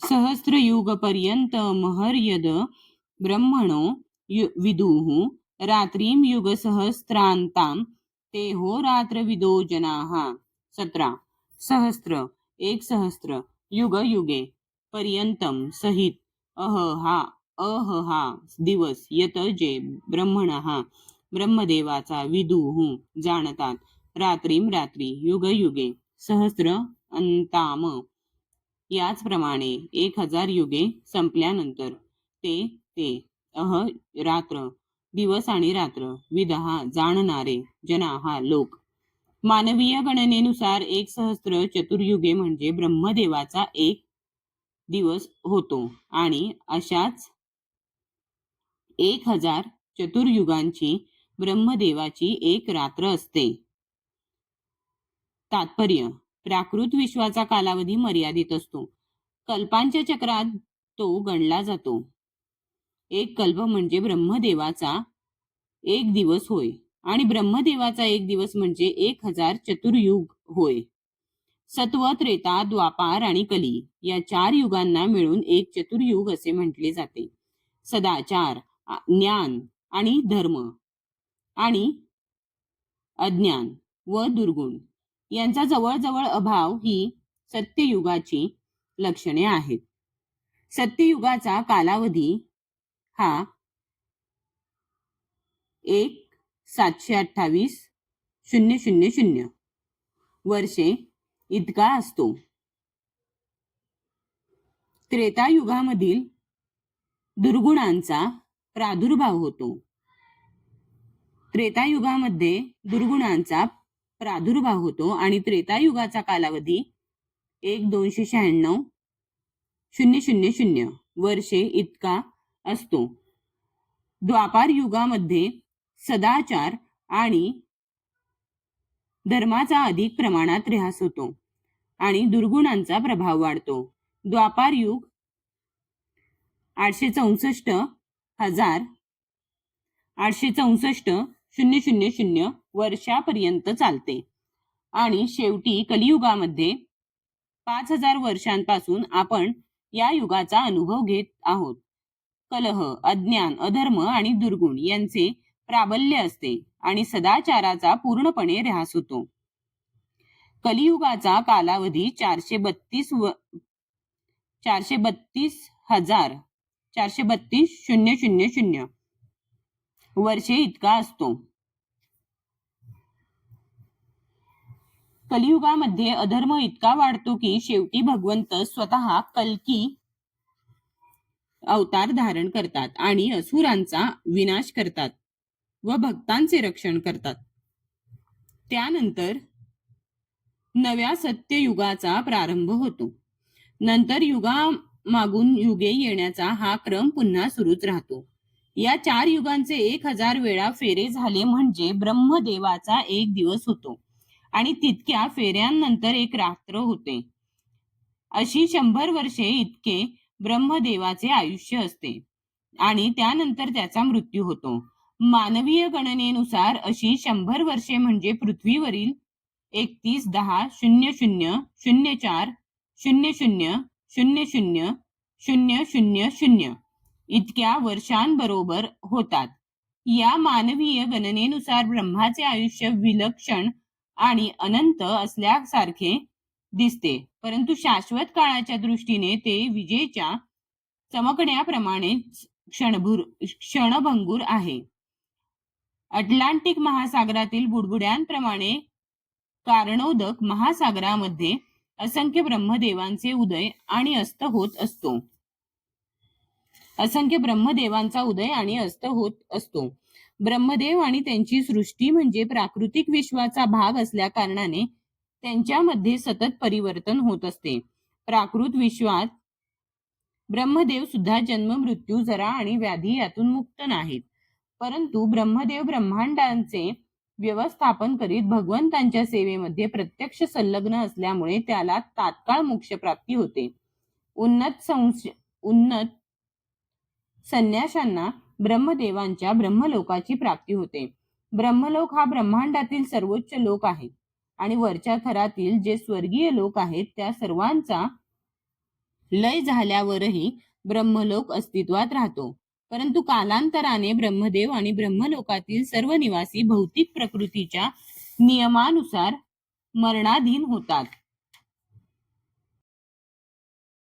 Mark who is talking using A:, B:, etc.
A: सहस्रयुगपर्यंत महर्यद ब्रह्मणो विदुः रात्रीं युगसहस्रान्तां तेहो रात्रविदो जनाः। 17. सहस्र एक सहस्त्र, युग युगे, पर्यंतम सहित, अहहा दिवस, यत जे ब्रह्मणः ब्रह्मदेवाचा विदुः जाणतात, रात्रीम रात्री, युग युगे, सहस्र अंताम याचप्रमाणे 1000 युगे संपल्यानंतर, ते रात्र दिवस आणि रात्र, विदहा जाणणारे, जनाहा लोक. मानवीय गणनेनुसार 1 सहस्त्र चतुर्युगे म्हणजे ब्रह्मदेवाचा एक दिवस होतो आणि अशाच 1000 चतुर्युगांची ब्रह्मदेवाची एक रात्र असते. तात्पर्य: प्राकृत विश्वाचा कालावधी मर्यादित असतो. कल्पांच्या चक्रात तो गणला जातो. एक कल्प म्हणजे ब्रह्मदेवाचा एक दिवस होय आणि ब्रह्मदेवाचा एक दिवस म्हणजे 1000 चतुर्युग होय. सत्व, त्रेता, द्वापार आणि कली या 4 युगांना मिळून एक चतुर्युग असे म्हटले जाते. सदाचार, ज्ञान आणि धर्म आणि अज्ञान व दुर्गुण यांचा जवळजवळ अभाव ही सत्ययुगाची लक्षणे आहेत. सत्ययुगाचा कालावधी हा 1,728,000 वर्षे इतका असतो. त्रेतायुगामधील दुर्गुणांचा प्रादुर्भाव होतो. त्रेतायुगामध्ये दुर्गुणांचा प्रादुर्भाव होतो आणि त्रेतायुगाचा कालावधी 1,296,000 वर्षे इतका असतो. द्वापार युगामध्ये सदाचार आणि धर्माचा अधिक प्रमाणात ऱ्हास होतो आणि दुर्गुणांचा प्रभाव वाढतो. द्वापार युग 864,000 वर्षापर्यंत चालते आणि शेवटी कलियुगामध्ये 5000 वर्षांपासून आपण या युगाचा अनुभव घेत आहोत. कलह, अज्ञान, अधर्म आणि दुर्गुण यांचे प्राबल्य असते आणि सदाचाराचा पूर्णपणे ऱ्हास होतो. कलियुगाचा कालावधी 432,000 वर्षे इतका असतो. कलियुगामध्ये अधर्म इतका वाढतो की शेवटी भगवंत स्वतः कल्की अवतार धारण करतात आणि असुरांचा विनाश करतात व भक्तांचे रक्षण करतात. त्यानंतर नव्या सत्ययुगाचा प्रारंभ होतो. नंतर युगामागून युगे येण्याचा हा क्रम पुन्हा सुरूच राहतो. या 4 युगांचे 1000 वेळा फेरे झाले म्हणजे ब्रह्मदेवाचा एक दिवस होतो आणि तितक्या फेऱ्यांनंतर एक रात्र होते. अशी 100 वर्षे इतके ब्रह्मदेवाचे आयुष्य असते आणि त्यानंतर त्याचा मृत्यू होतो. मानवीय गणनेनुसार अशी 100 वर्षे म्हणजे पृथ्वीवरील 31,10,04,00,00,00,00 इतक्या वर्षांबरोबर होतात. या मानवीय गणनेनुसार ब्रह्माचे आयुष्य विलक्षण आणि अनंत असल्यासारखे दिसते, परंतु शाश्वत काळाच्या दृष्टीने ते विजेच्या चमकण्याप्रमाणे क्षणभंगूर आहे. अटलांटिक महासागरातील बुडबुड्यांप्रमाणे कारणोदक महासागरामध्ये असंख्य ब्रह्मदेवांचे उदय आणि अस्त होत असतो. असंख्य ब्रह्मदेवांचा उदय आणि अस्त होत असतो. ब्रह्मदेव आणि त्यांची सृष्टी म्हणजे प्राकृतिक विश्वाचा भाग असल्या कारणाने त्यांच्यामध्ये सतत परिवर्तन होत असते. प्राकृत विश्वात ब्रह्मदेव सुद्धा जन्म, मृत्यू, जरा आणि व्याधी यातून मुक्त नाहीत, परंतु ब्रह्मदेव ब्रह्मांडांचे व्यवस्थापन करीत भगवंतांच्या सेवेमध्ये प्रत्यक्ष संलग्न असल्यामुळे त्याला तात्काळ मोक्षप्राप्ती होते. उन्नत संन्याशांना ब्रह्मदेवांच्या ब्रह्मलोकाची प्राप्ती होते. ब्रह्मलोक हा ब्रह्मांडातील सर्वोच्च लोक आहे आणि वरच्या थरातील जे स्वर्गीय लोक आहेत त्या सर्वांचा लय झाल्यावरही ब्रह्मलोक अस्तित्वात राहतो, परंतु कालांतराने ब्रह्मदेव आणि ब्रह्मलोकातील सर्व निवासी भौतिक प्रकृतीच्या नियमानुसार मरणाधीन होतात.